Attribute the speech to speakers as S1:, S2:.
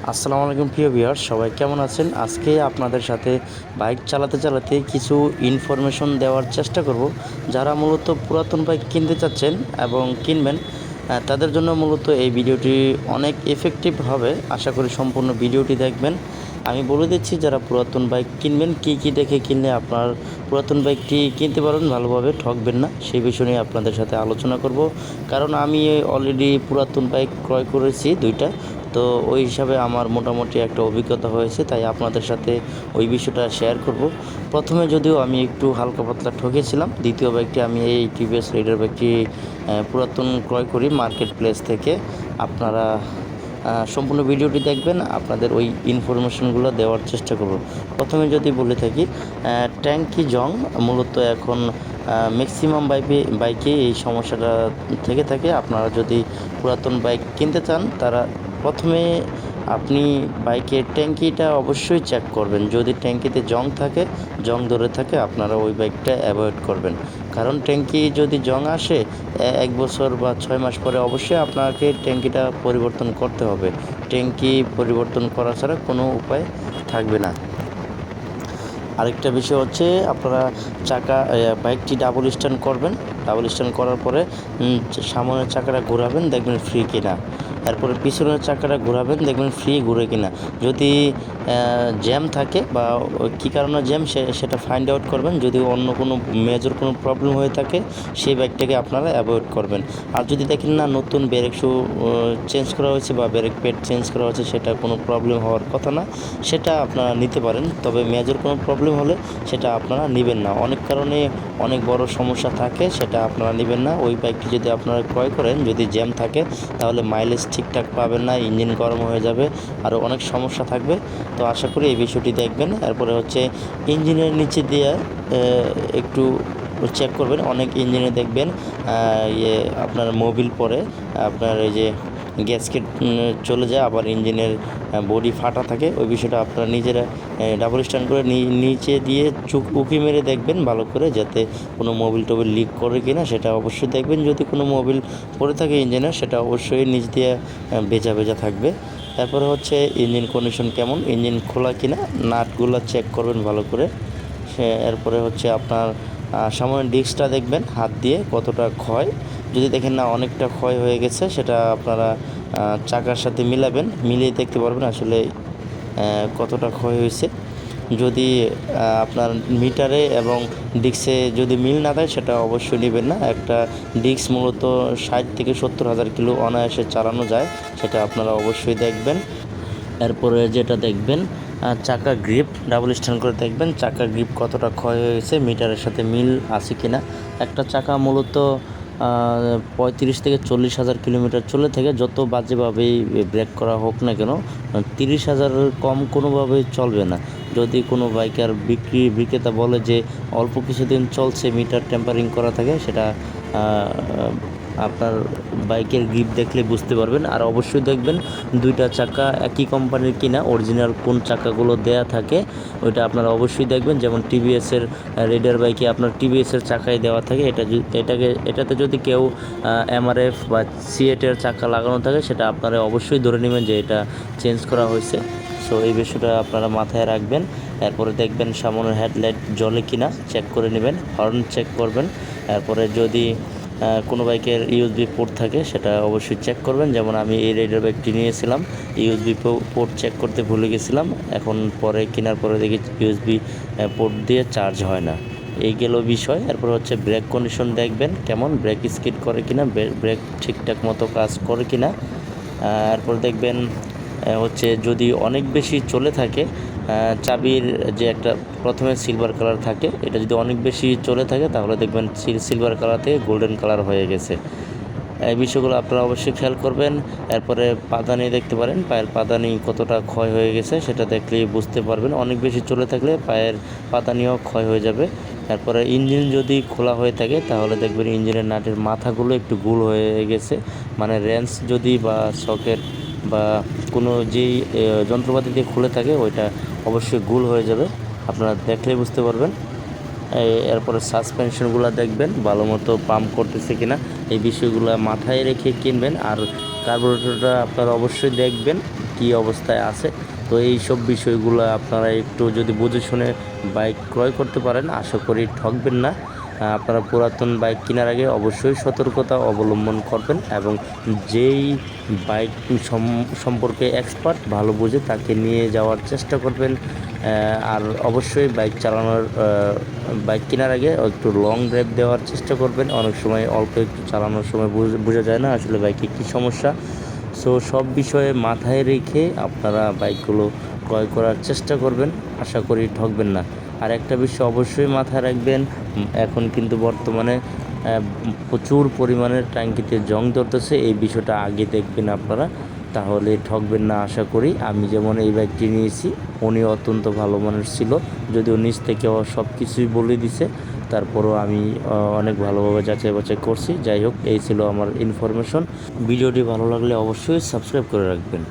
S1: আসসালামু আলাইকুম প্রিয় ভিউয়ার্স, সবাই কেমন আছেন? আজকে আপনাদের সাথে বাইক চালাতে চালাতে কিছু ইনফরমেশন দেওয়ার চেষ্টা করব। যারা মূলত পুরাতন বাইক কিনতে চাচ্ছেন এবং কিনবেন, তাদের জন্য মূলত এই ভিডিওটি অনেক এফেক্টিভ হবে। আশা করি সম্পূর্ণ ভিডিওটি দেখবেন। আমি বলে দিচ্ছি, যারা পুরাতন বাইক কিনবেন কী কী দেখে কিনলে আপনার পুরাতন বাইকটি কিনতে পারবেন, ভালোভাবে ঠকবেন না, সেই বিষয় নিয়ে আপনাদের সাথে আলোচনা করব। কারণ আমি অলরেডি পুরাতন বাইক ক্রয় করেছি দুইটা, তো ওই হিসাবে আমার মোটামুটি একটা অভিজ্ঞতা হয়েছে, তাই আপনাদের সাথে ওই বিষয়টা শেয়ার করব। প্রথমে যদিও আমি একটু হালকা পাতলা ঠকেছিলাম, দ্বিতীয় বাইকটি আমি এই টিভিএস রাইডার বাইকটি পুরাতন ক্রয় করি মার্কেট প্লেস থেকে। আপনারা সম্পূর্ণ ভিডিওটি দেখবেন, আপনাদের ওই ইনফরমেশনগুলো দেওয়ার চেষ্টা করব। প্রথমে যদি বলে থাকি, ট্যাঙ্কি জং মূলত এখন ম্যাক্সিমাম বাইকে এই সমস্যাটা থেকে থাকে। আপনারা যদি পুরাতন বাইক কিনতে চান, তারা প্রথমে আপনি বাইকের ট্যাঙ্কিটা অবশ্যই চেক করবেন। যদি ট্যাঙ্কিতে জং ধরে থাকে, আপনারা ওই বাইকটা অ্যাভয়েড করবেন। কারণ ট্যাঙ্কি যদি জং আসে 1 বছর বা 6 মাস পরে অবশ্যই আপনাকে ট্যাঙ্কিটা পরিবর্তন করতে হবে। ট্যাঙ্কি পরিবর্তন করা ছাড়া কোনো উপায় থাকবে না। আরেকটা বিষয় হচ্ছে, আপনারা বাইকটি ডাবল স্ট্যান্ড করবেন। ডাবল স্ট্যান্ড করার পরে সামনের চাকাটা ঘোরাবেন, দেখবেন ফ্রি কিনা। এরপরে পিছনের চাকাটা ঘোরাবেন, দেখবেন ফ্রি ঘুরে কিনা। যদি জ্যাম থাকে বা কী কারণে জ্যাম সেটা ফাইন্ড আউট করবেন। যদি অন্য কোনো মেজর কোনো প্রবলেম হয়ে থাকে, সেই বাইকটাকে আপনারা অ্যাভয়েড করবেন। আর যদি দেখেন না নতুন ব্রেক শু চেঞ্জ করা হয়েছে বা ব্রেক প্যাড চেঞ্জ করা হয়েছে, সেটা কোনো প্রবলেম হওয়ার কথা না, সেটা আপনারা নিতে পারেন। তবে মেজর কোনো প্রবলেম হলে সেটা আপনারা নেবেন না। অনেক কারণে অনেক বড় সমস্যা থাকে, সেটা আপনারা নেবেন না। ওই বাইকটি যদি আপনারা ক্রয় করেন, যদি জ্যাম থাকে, তাহলে মাইলেজ ঠিকঠাক পাবেন না, ইঞ্জিন গরম হয়ে যাবে, আরও অনেক সমস্যা থাকবে। তো আশা করি এই বিষয়টি দেখবেন। এরপরে হচ্ছে ইঞ্জিনের নিচে দিয়ে একটু চেক করবেন। অনেক ইঞ্জিনে দেখবেন আপনার মোবিল পরে আপনার এই যে গ্যাসকেট চলে যায়, আবার ইঞ্জিনের বডি ফাটা থাকে। ওই বিষয়টা আপনারা নিজেরা ডাবল স্ট্যান্ড করে নিচে দিয়ে উঁকি মেরে দেখবেন ভালো করে, যাতে কোনো মোবিল টোবিল লিক করে কিনা সেটা অবশ্যই দেখবেন। যদি কোনো মোবিল পড়ে থাকে ইঞ্জিনের, সেটা অবশ্যই নিচ দিয়ে ভেজা ভেজা থাকবে। তারপরে হচ্ছে ইঞ্জিন কন্ডিশন কেমন, ইঞ্জিন খোলা কিনা, নাটগুলো চেক করবেন ভালো করে। এরপরে হচ্ছে আপনার সামনের ডিস্কটা দেখবেন হাত দিয়ে কতটা ক্ষয়। যদি দেখেন না অনেকটা ক্ষয় হয়ে গেছে, সেটা আপনারা চাকার সাথে মিলিয়ে দেখতে পারবেন আসলে কতটা ক্ষয় হয়েছে। যদি আপনার মিটারে এবং ডিস্কে যদি মিল না থাকে, সেটা অবশ্যই নেবেন না। একটা ডিস্ক মূলত 60 থেকে 70 হাজার কিলো অনায়াসে চালানো যায়, সেটা আপনারা অবশ্যই দেখবেন। এরপরে যেটা দেখবেন, চাকা গ্রিপ ডাবল স্ট্যান্ড করে দেখবেন চাকা গ্রিপ কতটা ক্ষয় হয়েছে, মিটারের সাথে মিল আছে কিনা। একটা চাকা মূলত 35 থেকে 40 হাজার কিলোমিটার চলে থাকে, যত বাজেভাবেই ব্রেক করা হোক না কেন, 30 হাজারের কম কোনোভাবেই চলবে না। যদি কোনো বাইকার বিক্রেতা বলে যে অল্প কিছুদিন চলছে, মিটার টেম্পারিং করা থাকে, সেটা আপনার বাইকের গ্রিপ দেখলে বুঝতে পারবেন। আর অবশ্যই দেখবেন দুইটা চাকা একই কোম্পানির কিনা, অরিজিনাল কোন চাকাগুলো দেয়া থাকে ওইটা আপনারা অবশ্যই দেখবেন। যেমন টিভিএসের রাইডার বাইকে আপনার টিভিএসের চাকাই দেওয়া থাকে, এটাতে যদি কেউ এমআরএফ বা সিএটের চাকা লাগানো থাকে, সেটা আপনারা অবশ্যই ধরে নেবেন যে এটা চেঞ্জ করা হয়েছে। সো এই বিষয়টা আপনারা মাথায় রাখবেন। এরপরে দেখবেন সামনের হেডলাইট জ্বলে কিনা চেক করে নেবেন, হর্ন চেক করবেন। এরপরে যদি কোনো বাইকের ইউএসবি পোর্ট থাকে, সেটা অবশ্যই চেক করবেন। যেমন আমি এই রাইডার বাইকটি নিয়েছিলাম, ইউএসবি পোর্ট চেক করতে ভুলে গেছিলাম, এখন পরে কেনার পরে দেখি ইউএসবি পোর্ট দিয়ে চার্জ হয় না। এই গেল বিষয়। এরপর হচ্ছে ব্রেক কন্ডিশন দেখবেন কেমন, ব্রেক স্কিড করে কিনা, ব্রেক ঠিকঠাক মতো কাজ করে কিনা। এরপর দেখবেন হচ্ছে যদি অনেক বেশি চলে থাকে, চাবির যে একটা প্রথমে সিলভার কালার থাকে, এটা যদি অনেক বেশি চলে থাকে, তাহলে দেখবেন সিলভার কালার থেকে গোল্ডেন কালার হয়ে গেছে। এই বিষয়গুলো আপনারা অবশ্যই খেয়াল করবেন। এরপরে পাদানি দেখতে পারেন, পায়ের পাদানি কতটা ক্ষয় হয়ে গেছে, সেটা দেখলেই বুঝতে পারবেন। অনেক বেশি চলে থাকলে পায়ের পাদানিও ক্ষয় হয়ে যাবে। তারপরে ইঞ্জিন যদি খোলা হয়ে থাকে, তাহলে দেখবেন ইঞ্জিনের নাটের মাথাগুলো একটু গোল হয়ে গেছে। মানে রেঞ্চ যদি বা সকেট বা কোনো যেই যন্ত্রপাতি দিয়ে খুলে থাকে, ওইটা অবশ্যই গোল হয়ে যাবে, আপনারা দেখলেই বুঝতে পারবেন। এরপরে সাসপেনশনগুলো দেখবেন ভালো মতো পাম্প করতেছে কিনা, এই বিষয়গুলো মাথায় রেখে কিনবেন। আর কার্বোরেটরটা আপনারা অবশ্যই দেখবেন কী অবস্থায় আছে। তো এই সব বিষয়গুলো আপনারা একটু যদি বুঝে শুনে বাইক ক্রয় করতে পারেন, আশা করি ঠকবেন না। আপনারা পুরাতন বাইক কেনার আগে অবশ্যই সতর্কতা অবলম্বন করবেন এবং যেই বাইক সম্পর্কে এক্সপার্ট ভালো বোঝে তাকে নিয়ে যাওয়ার চেষ্টা করবেন। আর অবশ্যই বাইক কেনার আগে একটু লং ড্রাইভ দেওয়ার চেষ্টা করবেন। অনেক সময় অল্প একটু চালানোর সময় বোঝা যায় না আসলে বাইকে কী সমস্যা। সো সব বিষয়ে মাথায় রেখে আপনারা বাইকগুলো ক্রয় করার চেষ্টা করবেন, আশা করি ঠকবেন না। আর একটা বিষয় অবশ্যই মাথায় রাখবেন, এখন কিন্তু বর্তমানে প্রচুর পরিমাণে ট্যাঙ্কিতে জং ধরতেছে। এই বিষয়টা আগে দেখবেন আপনারা, তাহলে ঠকবেন না আশা করি। আমি যেমন এই বাইকটি নিয়েছি, উনি অত্যন্ত ভালো মানের ছিল, যদিও নিচ থেকে সব কিছুই বলে দিছে, তারপরও আমি অনেক ভালোভাবে যাচাই বাছাই করছি। যাই হোক, এই ছিল আমার ইনফরমেশন। ভিডিওটি ভালো লাগলে অবশ্যই সাবস্ক্রাইব করে রাখবেন।